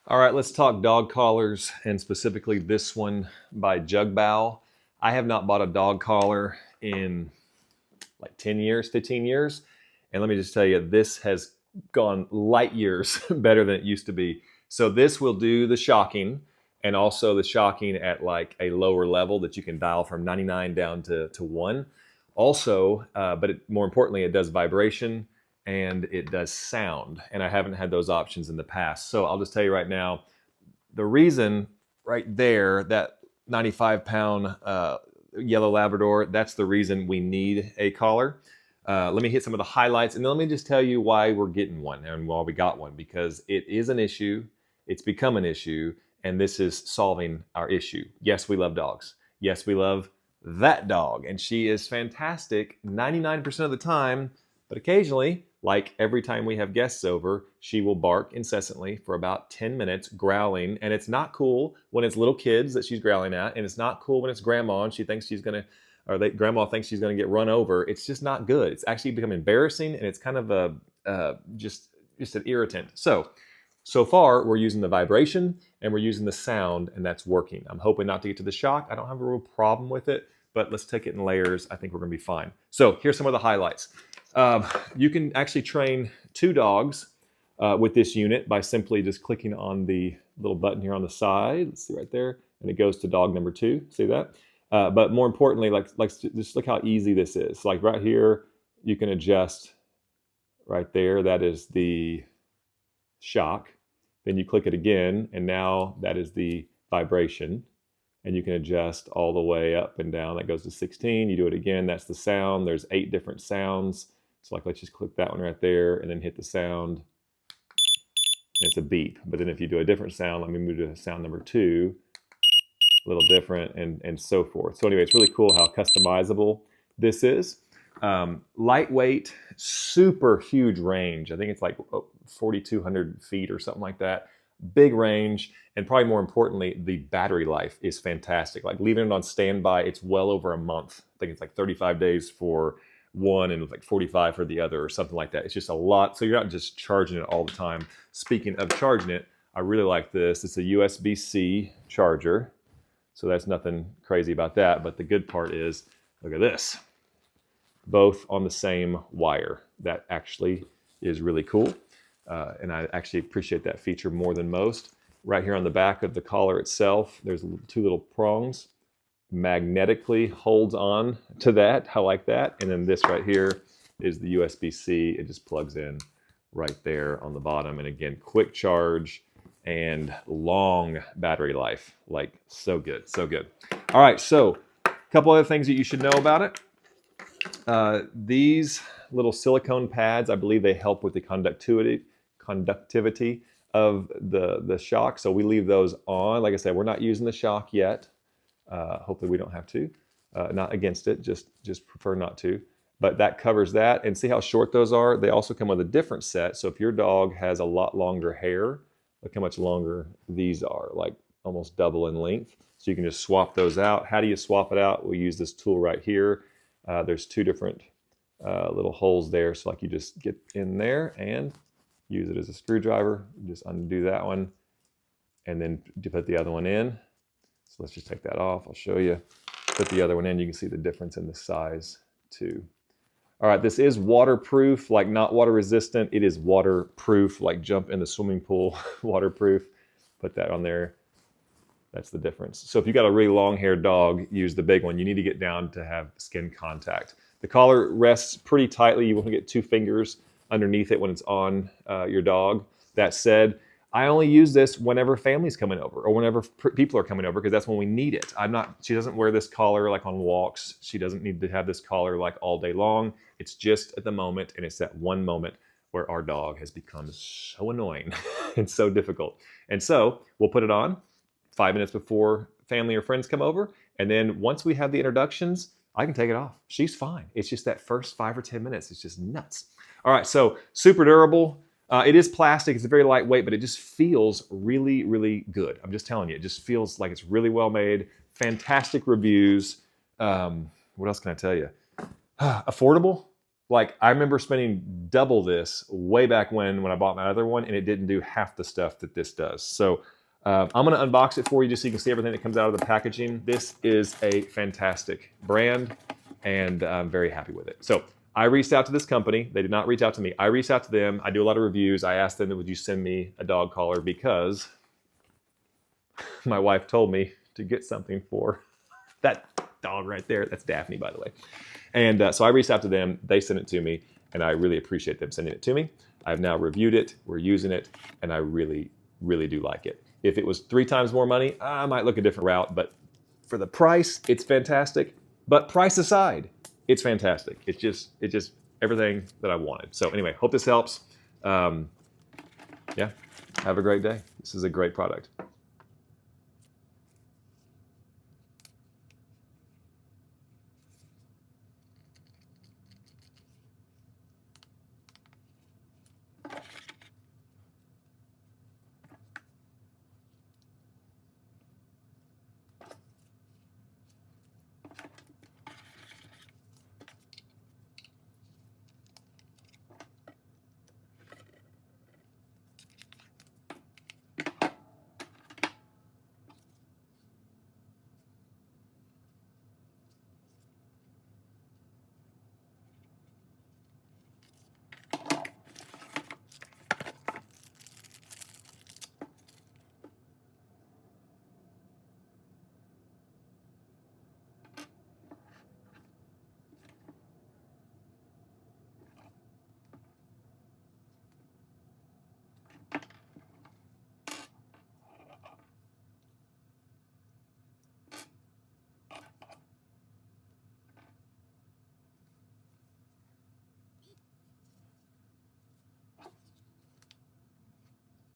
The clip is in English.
All right, let's talk dog collars, and specifically this one by JugBow. I have not bought a dog collar in like 10 years, 15 years. And let me just tell you, this has gone light years better than it used to be. So this will do the shocking, and also the shocking at like a lower level that you can dial from 99 down to 1. Also, more importantly, it does vibration and it does sound. And I haven't had those options in the past. So I'll just tell you right now, the reason right there, that 95-pound yellow Labrador, that's the reason we need a collar. Let me hit some of the highlights, and then let me just tell you why we're getting one and why we got one, because it is an issue. It's become an issue, and this is solving our issue. Yes, we love dogs. Yes, we love that dog, and she is fantastic 99% of the time, but occasionally, like every time we have guests over, she will bark incessantly for about 10 minutes, growling. And it's not cool when it's little kids that she's growling at. And it's not cool when it's grandma and she thinks she's going to, grandma thinks she's going to get run over. It's just not good. It's actually become embarrassing, and it's kind of just an irritant. So far, we're using the vibration and we're using the sound, and that's working. I'm hoping not to get to the shock. I don't have a real problem with it, but let's take it in layers. I think we're going to be fine. So here's some of the highlights. You can actually train 2 dogs with this unit by simply just clicking on the little button here on the side. Let's see right there, and it goes to dog number 2. See that? But more importantly, just look how easy this is. Like right here, you can adjust right there. That is the shock. Then you click it again, and now that is the vibration. And you can adjust all the way up and down. That goes to 16. You do it again. That's the sound. There's 8 different sounds. So let's just click that one right there and then hit the sound. And it's a beep. But then if you do a different sound, let me move to sound number 2. A little different, and so forth. So anyway, it's really cool how customizable this is. Lightweight, super huge range. I think it's like 4,200 feet or something like that. Big range, and probably more importantly, the battery life is fantastic. Like leaving it on standby, it's well over a month. I think it's like 35 days for one and like 45 for the other, or something like that. It's just a lot. So you're not just charging it all the time. Speaking of charging it, I really like this. It's a USB-C charger. So that's nothing crazy about that. But the good part is, look at this. Both on the same wire. That actually is really cool. And I actually appreciate that feature more than most. Right here on the back of the collar itself, there's 2 little prongs. Magnetically holds on to that. I like that. And then this right here is the USB-C. It just plugs in right there on the bottom. And again, quick charge and long battery life. Like so good, so good. All right, so a couple other things that you should know about it. These little silicone pads, I believe they help with the conductivity of the shock. So we leave those on. Like I said, we're not using the shock yet. Hopefully we don't have to. Not against it, just prefer not to. But that covers that. And see how short those are? They also come with a different set. So if your dog has a lot longer hair, look how much longer these are, like almost double in length. So you can just swap those out. How do you swap it out? We use this tool right here. There's 2 different little holes there. So like you just get in there and use it as a screwdriver. You just undo that one and then you put the other one in. So let's just take that off. I'll show you. Put the other one in. You can see the difference in the size too. All right, this is waterproof, like not water resistant. It is waterproof, like jump in the swimming pool waterproof. Put that on there. That's the difference. So if you got a really long-haired dog, use the big one. You need to get down to have skin contact. The collar rests pretty tightly. You want to get 2 fingers underneath it when it's on your dog. That said, I only use this whenever family's coming over or whenever people are coming over, because that's when we need it. She doesn't wear this collar like on walks. She doesn't need to have this collar like all day long. It's just at the moment, and it's that one moment where our dog has become so annoying and so difficult. And so we'll put it on 5 minutes before family or friends come over. And then once we have the introductions, I can take it off. She's fine. It's just that first 5 or 10 minutes. It's just nuts. All right, so super durable. It is plastic. It's very lightweight, but it just feels really, really good. I'm just telling you, it just feels like it's really well made. Fantastic reviews. What else can I tell you? Affordable. Like, I remember spending double this way back when I bought my other one, and it didn't do half the stuff that this does. So I'm going to unbox it for you just so you can see everything that comes out of the packaging. This is a fantastic brand, and I'm very happy with it. So I reached out to this company. They did not reach out to me. I reached out to them. I do a lot of reviews. I asked them, would you send me a dog collar, because my wife told me to get something for that dog right there. That's Daphne, by the way. And so I reached out to them. They sent it to me, and I really appreciate them sending it to me. I've now reviewed it. We're using it, and I really, really do like it. If it was 3 times more money, I might look a different route. But for the price, it's fantastic. But price aside, it's fantastic. It's just everything that I wanted. So anyway, hope this helps. Yeah, have a great day. This is a great product.